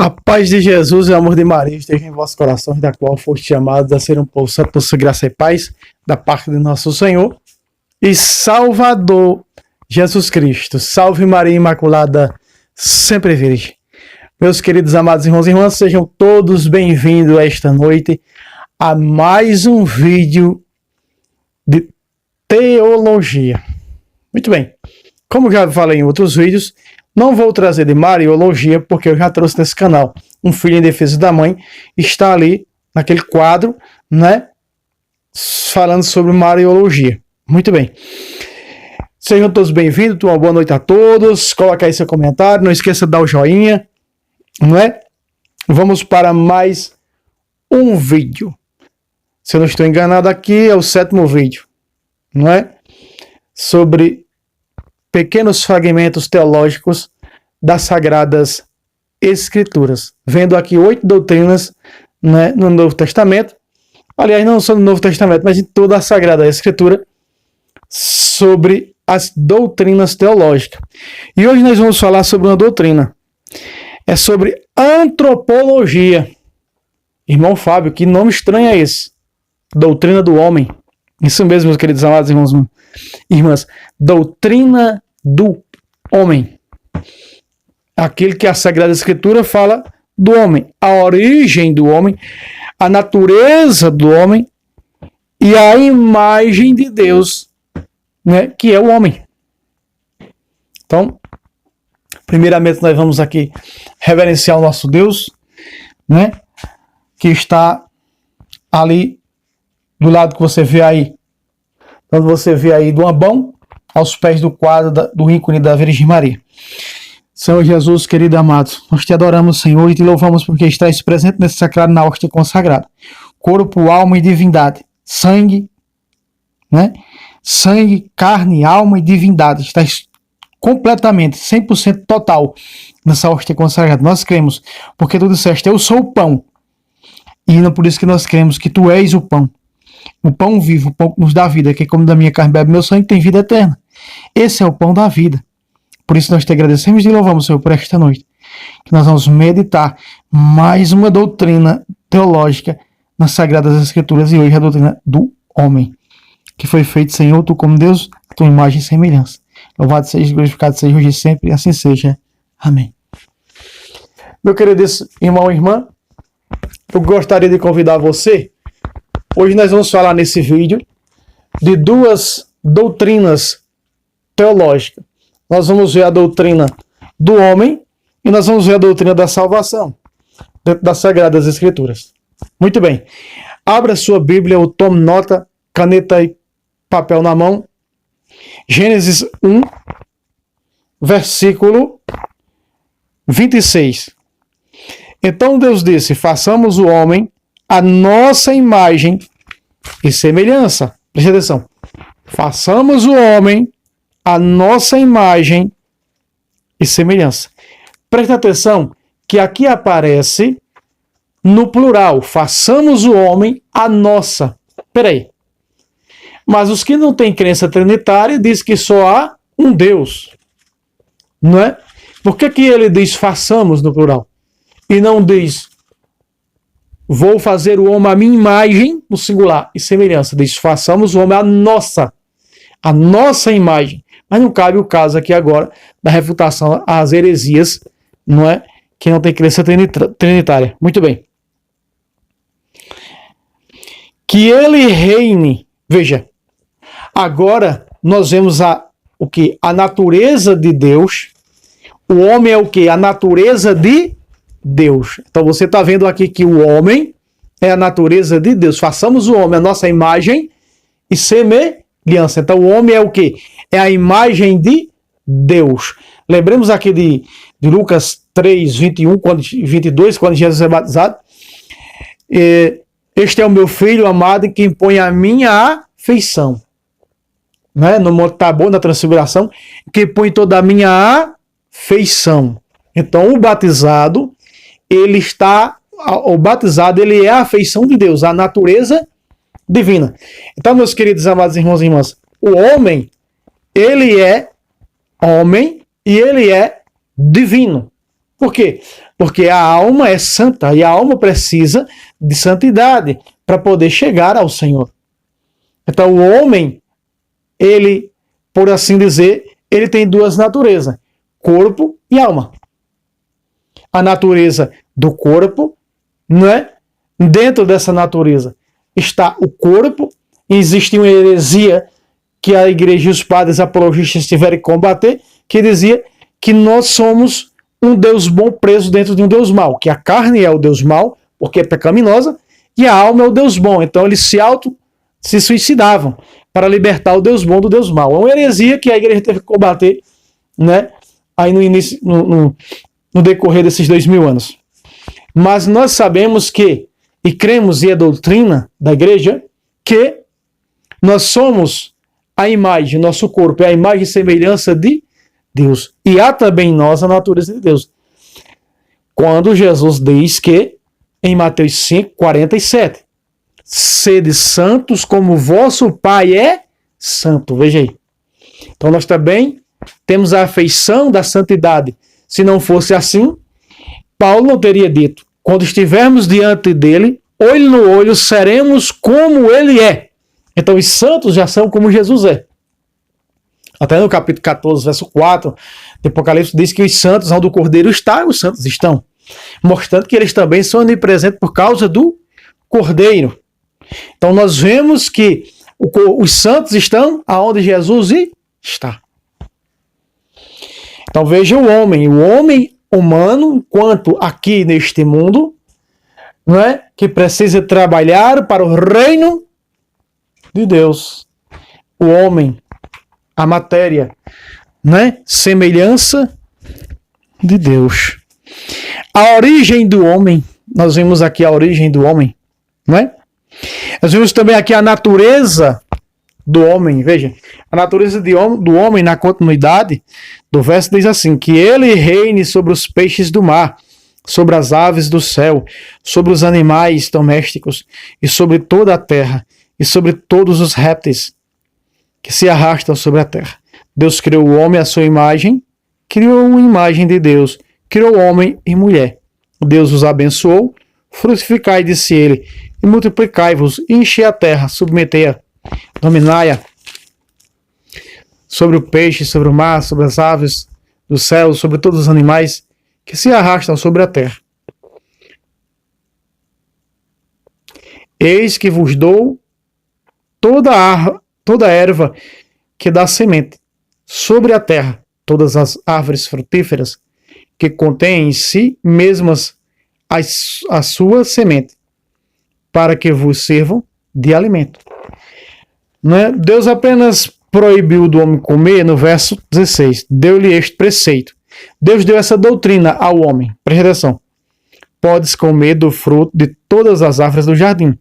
A paz de Jesus e o amor de Maria estejam em vossos corações, da qual foste chamados a ser um povo santo, por sua graça e paz, da parte de nosso Senhor e Salvador Jesus Cristo. Salve Maria Imaculada, sempre virgem. Meus queridos amados irmãos e irmãs, sejam todos bem-vindos esta noite a mais um vídeo de teologia. Muito bem, como já falei em outros vídeos, não vou trazer de Mariologia, porque eu já trouxe nesse canal. Um Filho em Defesa da Mãe está ali, naquele quadro, né? Falando sobre Mariologia. Muito bem. Sejam todos bem-vindos, uma boa noite a todos. Coloque aí seu comentário, não esqueça de dar o joinha, não é? Vamos para mais um vídeo. Se eu não estou enganado aqui, é o 7º vídeo, não é? Sobre pequenos fragmentos teológicos das Sagradas Escrituras. Vendo aqui 8 doutrinas, né, no Novo Testamento. Aliás, não só no Novo Testamento, mas em toda a Sagrada Escritura, sobre as doutrinas teológicas. E hoje nós vamos falar sobre uma doutrina. É sobre antropologia. Irmão Fábio, que nome estranho é esse? Doutrina do homem. Isso mesmo, meus queridos amados irmãos e irmãs. Doutrina do homem. Aquele que a Sagrada Escritura fala do homem. A origem do homem, a natureza do homem e a imagem de Deus, né, que é o homem. Então, primeiramente nós vamos aqui reverenciar o nosso Deus, né, que está ali do lado que você vê aí. Quando você vê aí do ambão, aos pés do quadro do ícone da Virgem Maria. Senhor Jesus, querido e amado, nós te adoramos, Senhor, e te louvamos porque estás presente nesse sacrário na hóstia consagrada. Corpo, alma e divindade. Sangue, né? Sangue, carne, alma e divindade. Estás completamente, 100% total nessa hóstia consagrada. Nós cremos, porque tu disseste, eu sou o pão. E não por isso que nós cremos que tu és o pão. O pão vivo, o pão que nos dá vida, que como da minha carne bebe meu sangue, tem vida eterna. Esse é o pão da vida. Por isso nós te agradecemos e louvamos, Senhor, por esta noite. Que nós vamos meditar mais uma doutrina teológica nas Sagradas Escrituras e hoje a doutrina do homem. Que foi feito, Senhor, tu como Deus, a tua imagem e semelhança. Louvado seja, glorificado seja hoje e sempre, e assim seja. Amém. Meu querido irmão e irmã, eu gostaria de convidar você. Hoje nós vamos falar nesse vídeo de duas doutrinas teológicas. Nós vamos ver a doutrina do homem e nós vamos ver a doutrina da salvação dentro das Sagradas Escrituras. Muito bem. Abra sua Bíblia ou tome nota, caneta e papel na mão. Gênesis 1, versículo 26. Então Deus disse, façamos o homem a nossa imagem e semelhança. Preste atenção. Façamos o homem a nossa imagem e semelhança. Preste atenção que aqui aparece no plural. Façamos o homem a nossa. Peraí. Mas os que não têm crença trinitária dizem que só há um Deus. Não é? Por que ele diz façamos no plural? E não diz vou fazer o homem a minha imagem, no singular, e semelhança. Diz, façamos o homem a nossa imagem. Mas não cabe o caso aqui agora da refutação às heresias, não é? Que não tem crença trinitária. Muito bem. Que ele reine. Veja, agora nós vemos o que? A natureza de Deus. O homem é o que? A natureza de Deus. Então você está vendo aqui que o homem é a natureza de Deus. Façamos o homem a nossa imagem e semelhança. Então o homem é o que? É a imagem de Deus. Lembremos aqui de Lucas 3, 21, 22, quando Jesus é batizado. Este é o meu filho amado em quem põe a minha afeição. Né? No Monte Tabor, na Transfiguração, que põe toda a minha afeição. Então o batizado ele é a afeição de Deus, a natureza divina. Então, meus queridos amados irmãos e irmãs, o homem, ele é homem e ele é divino. Por quê? Porque a alma é santa e a alma precisa de santidade para poder chegar ao Senhor. Então o homem, ele, por assim dizer, ele tem duas naturezas, corpo e alma. A natureza do corpo, não é? Dentro dessa natureza está o corpo, e existe uma heresia que a igreja e os padres apologistas tiveram que combater, que dizia que nós somos um Deus bom preso dentro de um Deus mau, que a carne é o Deus mau, porque é pecaminosa, e a alma é o Deus bom. Então eles se suicidavam para libertar o Deus bom do Deus mau. É uma heresia que a igreja teve que combater, né? Aí no início, no decorrer desses 2000 anos. Mas nós sabemos que, e cremos, e é doutrina da igreja, que nós somos a imagem, nosso corpo é a imagem e semelhança de Deus. E há também em nós a natureza de Deus. Quando Jesus diz que, em Mateus 5:47, sede santos como vosso Pai é santo. Veja aí. Então nós também temos a afeição da santidade. Se não fosse assim, Paulo não teria dito: quando estivermos diante dele, olho no olho, seremos como ele é. Então os santos já são como Jesus é. Até no capítulo 14, verso 4, de Apocalipse, diz que os santos onde o Cordeiro está, os santos estão. Mostrando que eles também são onipresentes por causa do Cordeiro. Então nós vemos que os santos estão aonde Jesus está. Então veja o homem humano, enquanto aqui neste mundo, não é, que precisa trabalhar para o reino de Deus. O homem, a matéria, né, semelhança de Deus. A origem do homem, nós vimos aqui a origem do homem, não é? Nós vimos também aqui a natureza do homem. Veja, a natureza do homem na continuidade do verso diz assim: que ele reine sobre os peixes do mar, sobre as aves do céu, sobre os animais domésticos e sobre toda a terra e sobre todos os répteis que se arrastam sobre a terra. Deus criou o homem à sua imagem, criou uma imagem de Deus, criou homem e mulher. Deus os abençoou, frutificai, disse ele, e multiplicai-vos, e enchei a terra, submetei-a, dominai-a, sobre o peixe, sobre o mar, sobre as aves do céu, sobre todos os animais que se arrastam sobre a terra. Eis que vos dou toda erva que dá semente, sobre a terra, todas as árvores frutíferas que contêm em si mesmas a sua semente, para que vos sirvam de alimento. Não é? Deus apenas proibiu do homem comer no verso 16. Deu-lhe este preceito. Deus deu essa doutrina ao homem. Presta atenção. Podes comer do fruto de todas as árvores do jardim,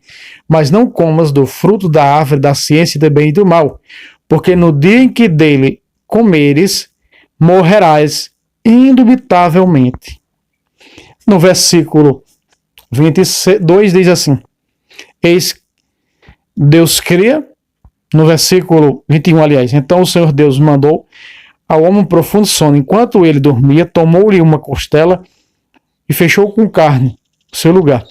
mas não comas do fruto da árvore da ciência do bem e do mal, porque no dia em que dele comeres, morrerás indubitavelmente. No versículo 22 diz assim: eis Deus cria, no versículo 21, aliás, então o Senhor Deus mandou ao homem um profundo sono. Enquanto ele dormia, tomou-lhe uma costela e fechou com carne o seu lugar.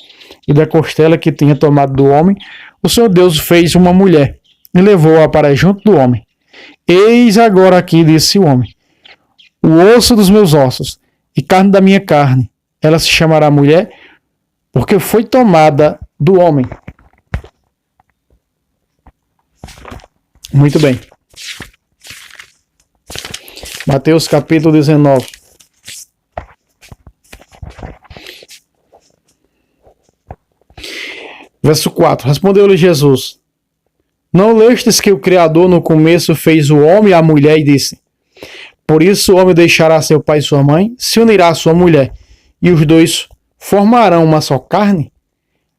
E da costela que tinha tomado do homem, o Senhor Deus fez uma mulher e levou-a para junto do homem. Eis agora aqui, disse o homem, o osso dos meus ossos e carne da minha carne. Ela se chamará mulher, porque foi tomada do homem. Muito bem. Mateus capítulo 19. Verso 4. Respondeu-lhe Jesus: não lestes que o Criador no começo fez o homem e a mulher e disse: por isso o homem deixará seu pai e sua mãe, se unirá à sua mulher, e os dois formarão uma só carne?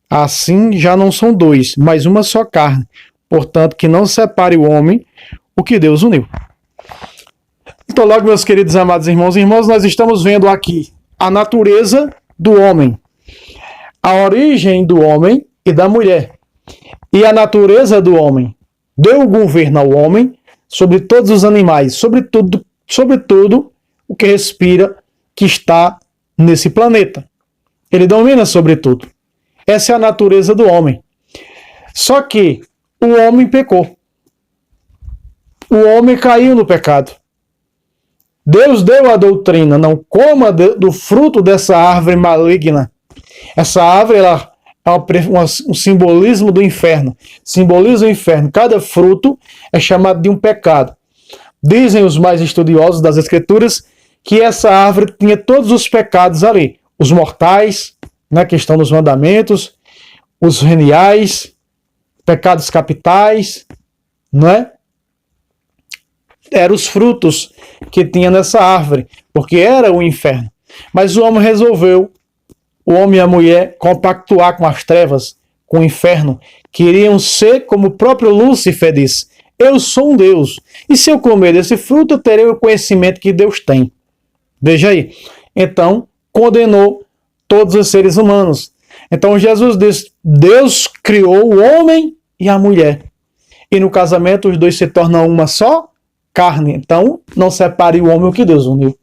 Assim já não são dois, mas uma só carne. Portanto, que não separe o homem o que Deus uniu. Então, logo, meus queridos amados irmãos e irmãs, nós estamos vendo aqui a natureza do homem, a origem do homem e da mulher, e a natureza do homem. Deu o governo ao homem sobre todos os animais, sobre tudo o que respira, que está nesse planeta. Ele domina sobre tudo. Essa é a natureza do homem. Só que o homem pecou. O homem caiu no pecado. Deus deu a doutrina, não coma do fruto dessa árvore maligna. Essa árvore ela é um simbolismo do inferno. Simboliza o inferno. Cada fruto é chamado de um pecado. Dizem os mais estudiosos das Escrituras que essa árvore tinha todos os pecados ali. Os mortais, na questão dos mandamentos, os veniais, pecados capitais, não é? Eram os frutos que tinha nessa árvore, porque era o inferno. Mas o homem resolveu, o homem e a mulher, compactuar com as trevas, com o inferno. Queriam ser como o próprio Lúcifer disse: eu sou um Deus, e se eu comer desse fruto, eu terei o conhecimento que Deus tem. Veja aí. Então, condenou todos os seres humanos. Então, Jesus disse: Deus criou o homem e a mulher. E no casamento, os dois se tornam uma só carne. Então, não separe o homem o que Deus uniu.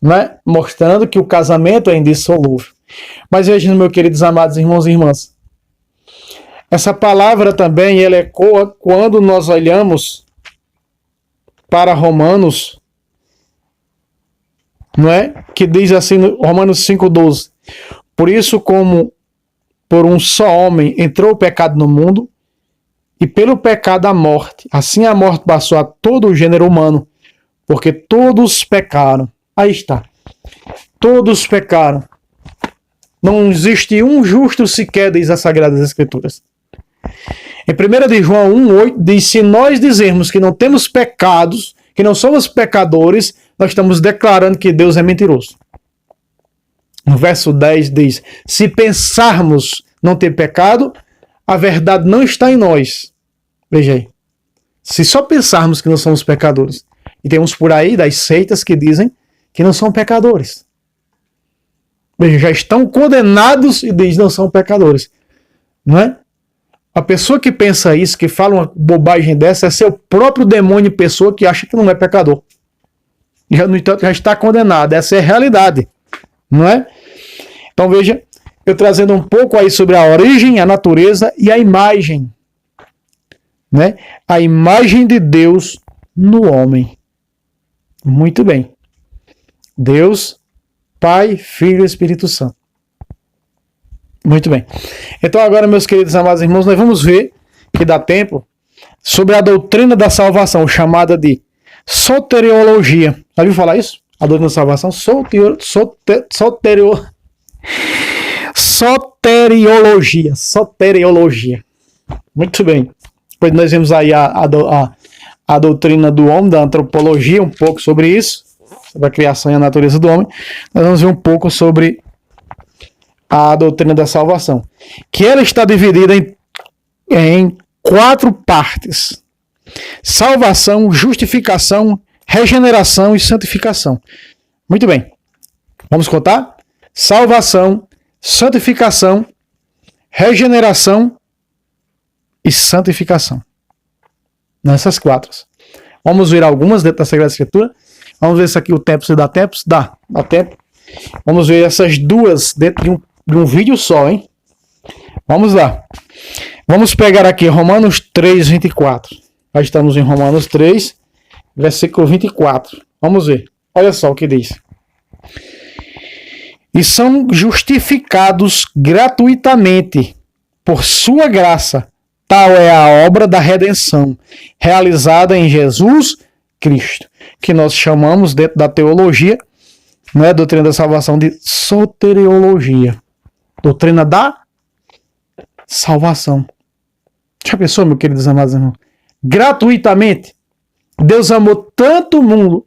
Não é? Mostrando que o casamento é indissolúvel. Mas vejam, meus queridos amados irmãos e irmãs, essa palavra também ela ecoa quando nós olhamos para Romanos, não é? Que diz assim, Romanos 5,12: por isso, como por um só homem entrou o pecado no mundo, e pelo pecado a morte, assim a morte passou a todo o gênero humano, porque todos pecaram. Aí está. Todos pecaram. Não existe um justo sequer, diz as Sagradas Escrituras. Em 1 de João 1,8 diz: se nós dizermos que não temos pecados, que não somos pecadores, nós estamos declarando que Deus é mentiroso. No verso 10 diz: se pensarmos não ter pecado, a verdade não está em nós. Veja aí. Se só pensarmos que não somos pecadores. E temos por aí das seitas que dizem que não são pecadores. Veja, já estão condenados e dizem que não são pecadores. Não é? A pessoa que pensa isso, que fala uma bobagem dessa, é seu próprio demônio pessoa que acha que não é pecador. Já, no entanto, já está condenado. Essa é a realidade. Não é? Então veja, eu trazendo um pouco aí sobre a origem, a natureza e a imagem. Né? A imagem de Deus no homem. Muito bem. Deus, Pai, Filho e Espírito Santo. Muito bem. Então agora, meus queridos amados irmãos, nós vamos ver, que dá tempo, sobre a doutrina da salvação, chamada de soteriologia. Já ouviu falar isso? A doutrina da salvação? Soteriologia. Muito bem. Depois nós vemos aí a doutrina do homem, da antropologia, um pouco sobre isso, sobre a criação e a natureza do homem. Nós vamos ver um pouco sobre a doutrina da salvação, que ela está dividida em 4 partes: salvação, justificação, regeneração e santificação. Muito bem. Vamos contar? Salvação, santificação, regeneração e santificação. Nessas 4. Vamos ver algumas dentro da Sagrada Escritura. Vamos ver se aqui o tempo se dá tempo. Dá tempo. Vamos ver essas 2 dentro de um vídeo só, hein? Vamos lá. Vamos pegar aqui Romanos 3, 24. Já estamos em Romanos 3, versículo 24. Vamos ver. Olha só o que diz. E são justificados gratuitamente por sua graça. Tal é a obra da redenção, realizada em Jesus Cristo, que nós chamamos dentro da teologia, não é, doutrina da salvação, de soteriologia. Doutrina da salvação. Já pensou, meus queridos amados irmãos? Gratuitamente. Deus amou tanto o mundo,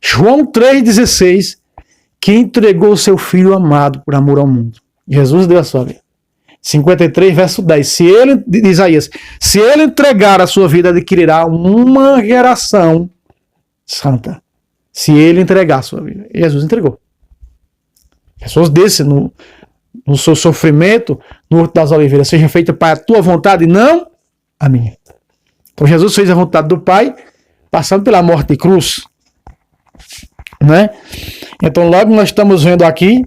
João 3,16, que entregou o seu Filho amado por amor ao mundo. Jesus deu a sua vida. 53, verso 10. De Isaías, se ele entregar a sua vida, adquirirá uma geração santa. Se ele entregar a sua vida. E Jesus entregou. Jesus disse no seu sofrimento, no Horto das Oliveiras: seja feita para a tua vontade e não a minha. Então Jesus fez a vontade do Pai, passando pela morte de cruz. né? Então, logo nós estamos vendo aqui,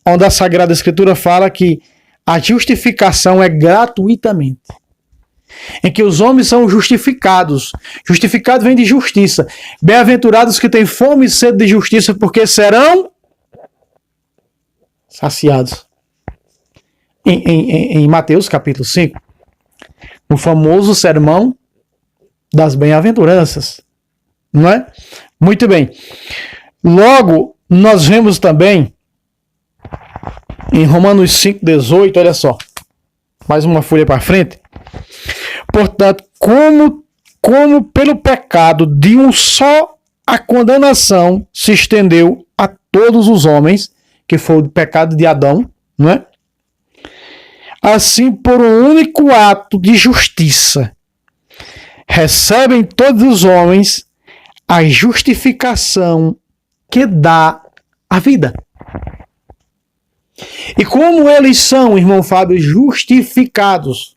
onde a Sagrada Escritura fala que a justificação é gratuitamente. Em que os homens são justificados. Justificado vem de justiça. Bem-aventurados que têm fome e sede de justiça, porque serão saciados. Em Mateus capítulo 5, no famoso sermão das bem-aventuranças. Não é? Muito bem. Logo, nós vemos também em Romanos 5,18, olha só. Mais uma folha para frente. Portanto, como pelo pecado de um só a condenação se estendeu a todos os homens, que foi o pecado de Adão, não é? Assim, por um único ato de justiça, recebem todos os homens a justificação que dá a vida. E como eles são, irmão Fábio, justificados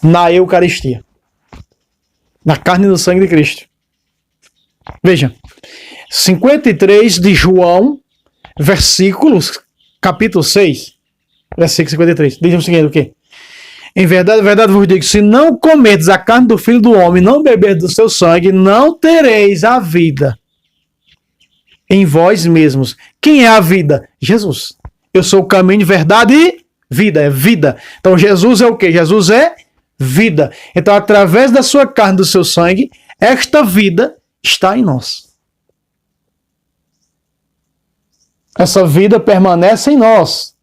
na Eucaristia, na carne e no sangue de Cristo. Veja, 53 de João, versículos, capítulo 6, versículo 53. Diz o seguinte, o quê? Em verdade, verdade vos digo, se não comerdes a carne do Filho do Homem, não beberdes do seu sangue, não tereis a vida em vós mesmos. Quem é a vida? Jesus. Eu sou o caminho, verdade e vida. É vida. Então Jesus é o quê? Jesus é vida. Então, através da sua carne, do seu sangue, esta vida está em nós. Essa vida permanece em nós.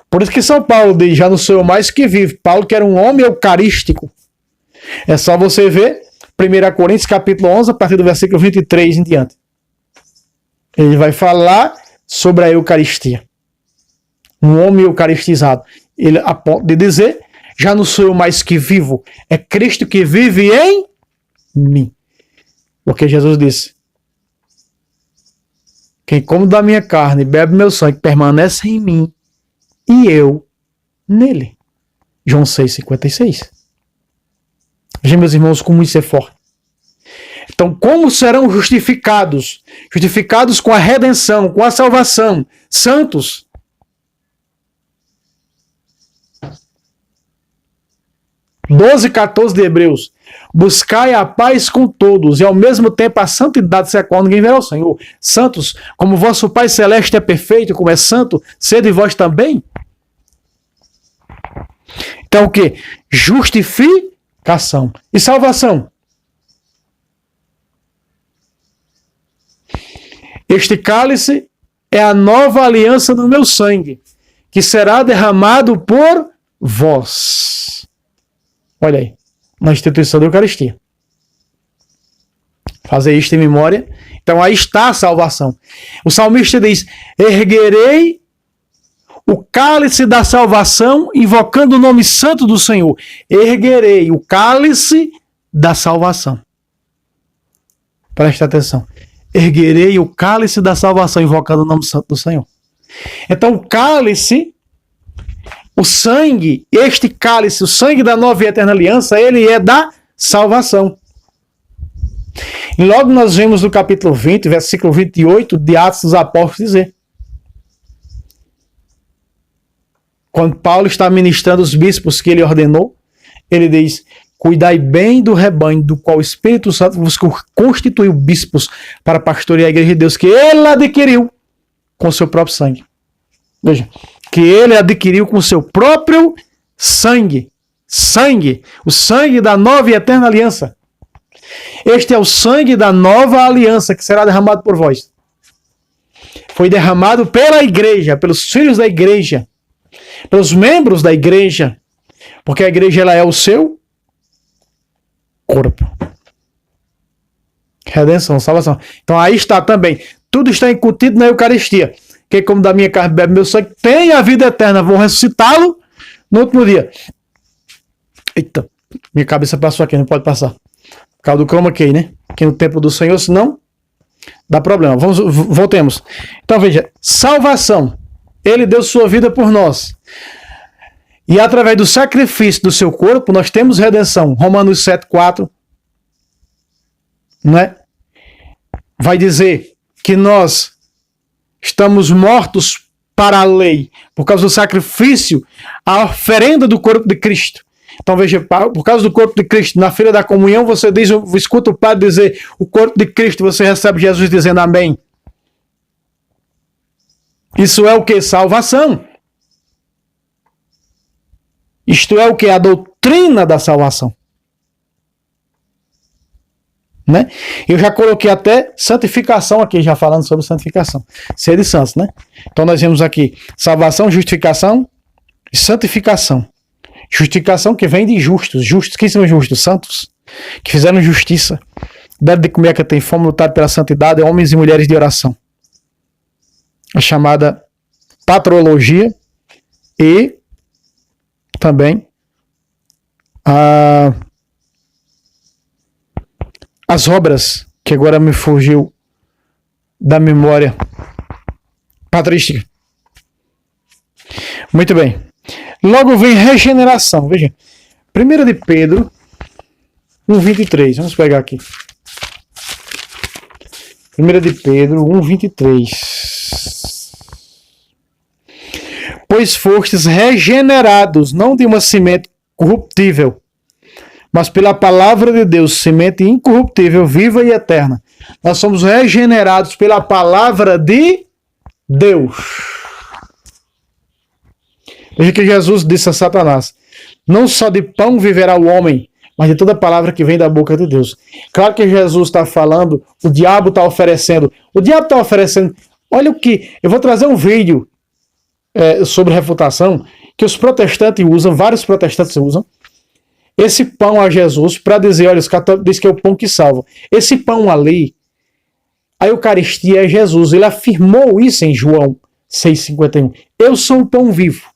Por isso que São Paulo diz, já não sou eu mais que vivo. Paulo que era um homem eucarístico. É só você ver 1 Coríntios capítulo 11, a partir do versículo 23 em diante. Ele vai falar sobre a Eucaristia. Um homem eucaristizado. Ele, a ponto de dizer, já não sou eu mais que vivo, é Cristo que vive em mim. Porque Jesus disse, quem come da minha carne e bebe meu sangue permanece em mim e eu nele. João 6,56. Veja, meus irmãos, como isso é forte. Então, como serão justificados? Justificados com a redenção, com a salvação, santos. (12, 14 de Hebreus). Buscai a paz com todos e ao mesmo tempo a santidade, sem a qual ninguém verá o Senhor. Santos, como vosso Pai Celeste é perfeito, como é santo, sede vós também. Então o que? Justificação. E salvação? Este cálice é a nova aliança no meu sangue, que será derramado por vós. Olha aí, na instituição da Eucaristia. Fazer isto em memória. Então aí está a salvação. O salmista diz, erguerei o cálice da salvação, invocando o nome santo do Senhor. Erguerei o cálice da salvação. Presta atenção. Erguerei o cálice da salvação, invocando o nome santo do Senhor. Então o cálice, o sangue, este cálice, o sangue da nova e eterna aliança, ele é da salvação. E logo nós vemos no capítulo 20, versículo 28 de Atos dos Apóstolos dizer, quando Paulo está ministrando os bispos que ele ordenou, ele diz, cuidai bem do rebanho do qual o Espírito Santo vos constituiu bispos para pastorear a igreja de Deus, que ele adquiriu com seu próprio sangue. Veja, que ele adquiriu com seu próprio sangue. Sangue. O sangue da nova e eterna aliança. Este é o sangue da nova aliança que será derramado por vós. Foi derramado pela igreja, pelos filhos da igreja, pelos membros da igreja, porque a igreja ela é o seu corpo. Redenção, salvação. Então aí está também. Tudo está incutido na Eucaristia. Quem come da minha carne, bebe meu sangue, tem a vida eterna. Vou ressuscitá-lo no último dia. Eita, minha cabeça passou aqui, não pode passar. Por causa do chroma key, né? Aqui no templo do Senhor, senão dá problema. Voltemos. Então veja, salvação. Ele deu sua vida por nós. E através do sacrifício do seu corpo, nós temos redenção. Romanos 7,4. Não é? vai dizer que nós estamos mortos para a lei, por causa do sacrifício, a oferenda do corpo de Cristo. Então veja, por causa do corpo de Cristo, na fila da comunhão, você escuta o padre dizer o corpo de Cristo, você recebe Jesus dizendo amém. Isso é o que? Salvação. Isto é o que? A doutrina da salvação. Né? Eu já coloquei até santificação aqui, já falando sobre santificação. Ser de santos, né? Então nós vemos aqui salvação, justificação e santificação. Justificação que vem de justos. Justos, quem são justos? Santos, que fizeram justiça. Deve de comer que tem fome, lutado pela santidade, homens e mulheres de oração. A chamada patrologia e também as obras, que agora me fugiu da memória patrística. Muito bem. Logo vem regeneração. Veja. 1 de Pedro 1,23. Vamos pegar aqui. 1 de Pedro 1,23. Pois fostes regenerados, não de uma semente corruptível, mas pela palavra de Deus, semente incorruptível, viva e eterna. Nós somos regenerados pela palavra de Deus. Veja que Jesus disse a Satanás: não só de pão viverá o homem, mas de toda palavra que vem da boca de Deus. Claro que Jesus está falando, o diabo está oferecendo. O diabo está oferecendo. Olha o que. Eu vou trazer um vídeo sobre refutação que os protestantes usam, vários protestantes usam. Esse pão a Jesus para dizer, olha, os católicos dizem que é o pão que salva. Esse pão ali, a Eucaristia é Jesus. Ele afirmou isso em João 6,51. Eu sou o pão vivo.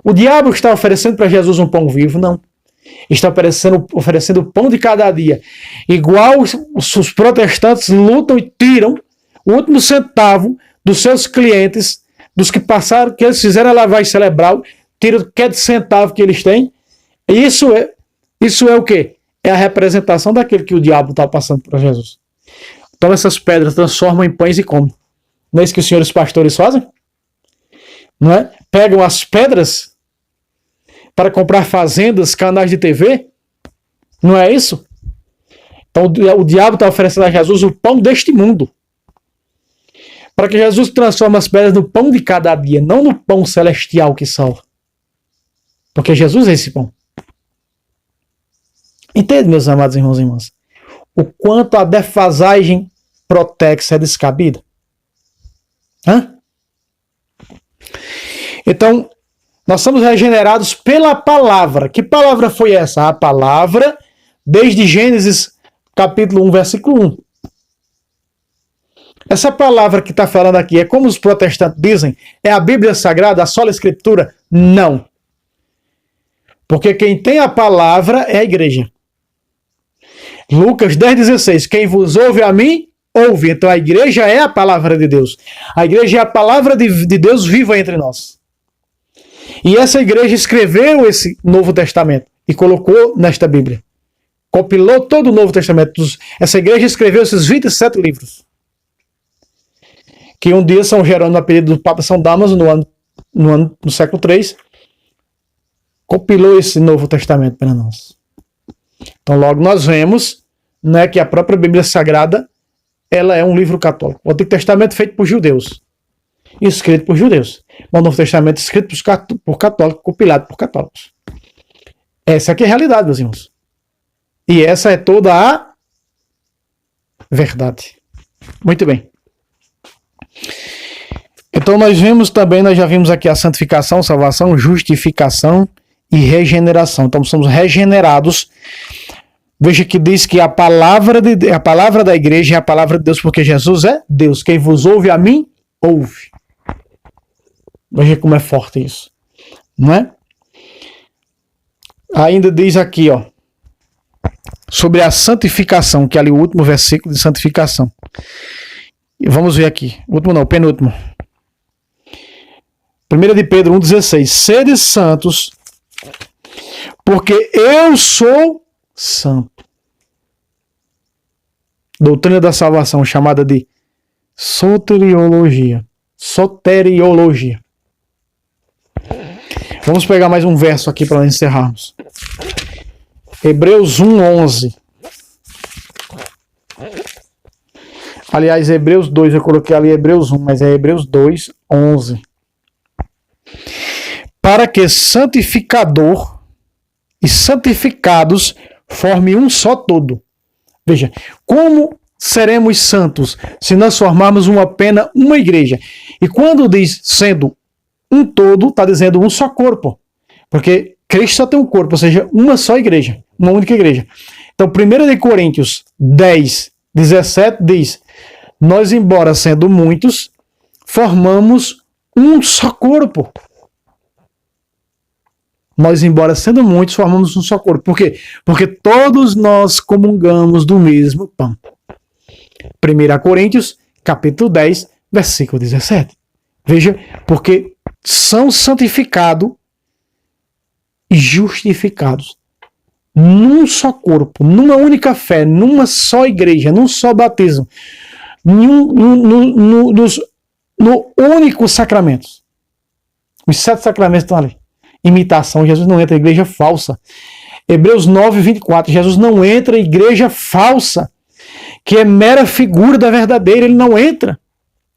O diabo está oferecendo para Jesus um pão vivo? Não. Está oferecendo o pão de cada dia. Igual os protestantes lutam e tiram o último centavo dos seus clientes, dos que passaram, que eles fizeram a lavagem cerebral, tiram cada centavo que eles têm. Isso é o quê? É a representação daquele que o diabo está passando para Jesus. Então essas pedras transformam em pães e comem. Não é isso que os senhores pastores fazem? Não é? Pegam as pedras para comprar fazendas, canais de TV? Não é isso? Então o diabo está oferecendo a Jesus o pão deste mundo. Para que Jesus transforme as pedras no pão de cada dia, não no pão celestial que salva. Porque Jesus é esse pão. Entende, meus amados irmãos e irmãs? O quanto a defasagem protexa é descabida? Hã? Então, nós somos regenerados pela palavra. Que palavra foi essa? A palavra, desde Gênesis capítulo 1, versículo 1. Essa palavra que está falando aqui é como os protestantes dizem? É a Bíblia Sagrada, a sola Escritura? Não. Porque quem tem a palavra é a igreja. Lucas 10,16. Quem vos ouve a mim, ouve. Então a igreja é a palavra de Deus. A igreja é a palavra de Deus viva entre nós. E essa igreja escreveu esse Novo Testamento e colocou nesta Bíblia. Compilou todo o Novo Testamento. Essa igreja escreveu esses 27 livros. Que um dia São Jerônimo, a pedido do Papa São Damaso, no século III, compilou esse Novo Testamento para nós. Então logo nós vemos, né, que a própria Bíblia Sagrada ela é um livro católico. O Antigo Testamento feito por judeus. Escrito por judeus. O Novo Testamento escrito por católicos, compilado por católicos. Essa aqui é a realidade, meus irmãos. E essa é toda a verdade. Muito bem. Então nós já vimos aqui a santificação, salvação, justificação e regeneração. Então somos regenerados. Veja que diz que a palavra da igreja é a palavra de Deus, porque Jesus é Deus. Quem vos ouve a mim, ouve. Veja como é forte isso. Não é? Ainda diz aqui, ó, sobre a santificação, que é ali o último versículo de santificação. E vamos ver aqui. Último não, penúltimo. 1 de Pedro 1,16. Sede santos, porque eu sou santo. doutrina da salvação, chamada de soteriologia. Soteriologia. Vamos pegar mais um verso aqui para encerrarmos. Hebreus 1:11. Aliás, Hebreus 2, eu coloquei ali Hebreus 1, mas é Hebreus 2:11. Para que santificador e santificados formem um só todo. Veja, como seremos santos se nós formarmos uma igreja? E quando diz sendo um todo, está dizendo um só corpo. Porque Cristo só tem um corpo, ou seja, uma só igreja, uma única igreja. Então, 1 Coríntios 10:17 diz: nós, embora sendo muitos, formamos um só corpo. Nós, embora sendo muitos, formamos um só corpo. Por quê? Porque todos nós comungamos do mesmo pão. 1 Coríntios, capítulo 10, versículo 17. Veja, porque são santificados e justificados num só corpo, numa única fé, numa só igreja, num só batismo, no único sacramento. Os 7 sacramentos estão ali. Imitação, Jesus não entra em igreja falsa. Hebreus 9:24, Jesus não entra em igreja falsa, que é mera figura da verdadeira, ele não entra.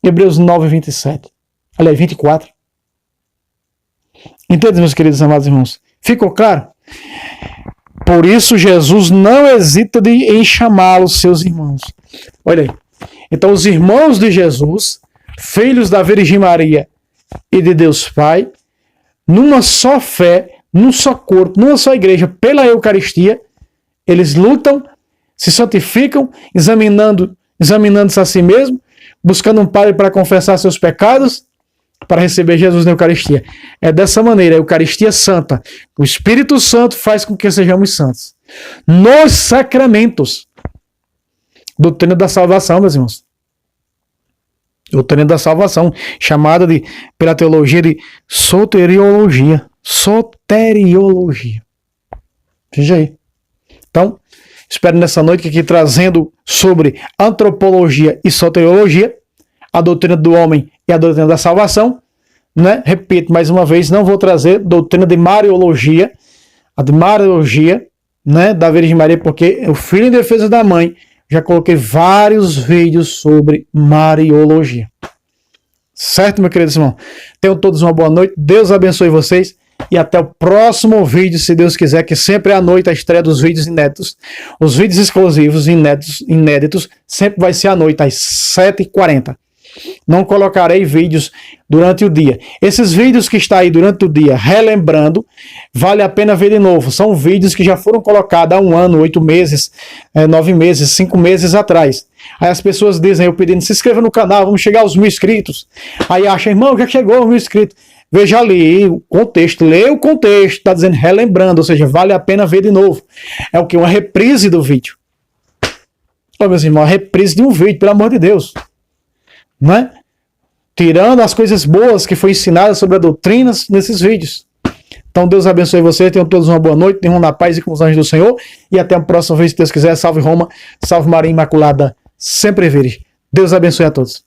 Hebreus 9:27. Aliás, 24. Entende, meus queridos amados irmãos? Ficou claro? Por isso, Jesus não hesita em chamá-los seus irmãos. Olha aí. Então, os irmãos de Jesus, filhos da Virgem Maria e de Deus Pai, numa só fé, num só corpo, numa só igreja, pela Eucaristia, eles lutam, se santificam, examinando-se a si mesmo, buscando um padre para confessar seus pecados, para receber Jesus na Eucaristia. É dessa maneira, a Eucaristia Santa. O Espírito Santo faz com que sejamos santos. Nos sacramentos. Doutrina da salvação, meus irmãos. Doutrina da salvação, chamada pela teologia de soteriologia. Soteriologia. Veja aí. Então, espero nessa noite aqui trazendo sobre antropologia e soteriologia, a doutrina do homem e a doutrina da salvação, né? Repito mais uma vez, não vou trazer doutrina de Mariologia, a de Mariologia, né, da Virgem Maria, porque o filho em defesa da mãe, já coloquei vários vídeos sobre Mariologia. Certo, meu querido irmão? Tenham todos uma boa noite, Deus abençoe vocês e até o próximo vídeo, se Deus quiser, que sempre é à noite a estreia dos vídeos inéditos. Os vídeos exclusivos inéditos sempre vai ser à noite, às 7h40. Não colocarei vídeos durante o dia. Esses vídeos que estão aí durante o dia, relembrando, vale a pena ver de novo. São vídeos que já foram colocados há 1 ano, 8 meses, 9 meses, 5 meses atrás. Aí as pessoas dizem, eu pedindo, se inscreva no canal, vamos chegar aos 1000 inscritos. Aí acha, irmão, já chegou aos 1000 inscritos. Veja ali o contexto, leia o contexto, está dizendo relembrando, ou seja, vale a pena ver de novo. É o que? Uma reprise do vídeo. Ô, meus irmãos, a reprise de um vídeo, pelo amor de Deus. Não é? Tirando as coisas boas que foi ensinadas sobre a doutrina nesses vídeos. Então Deus abençoe vocês, tenham todos uma boa noite, tenham na paz e com os anjos do Senhor, e até a próxima vez, se Deus quiser. Salve Roma, salve Maria Imaculada, sempre virgem. Deus abençoe a todos.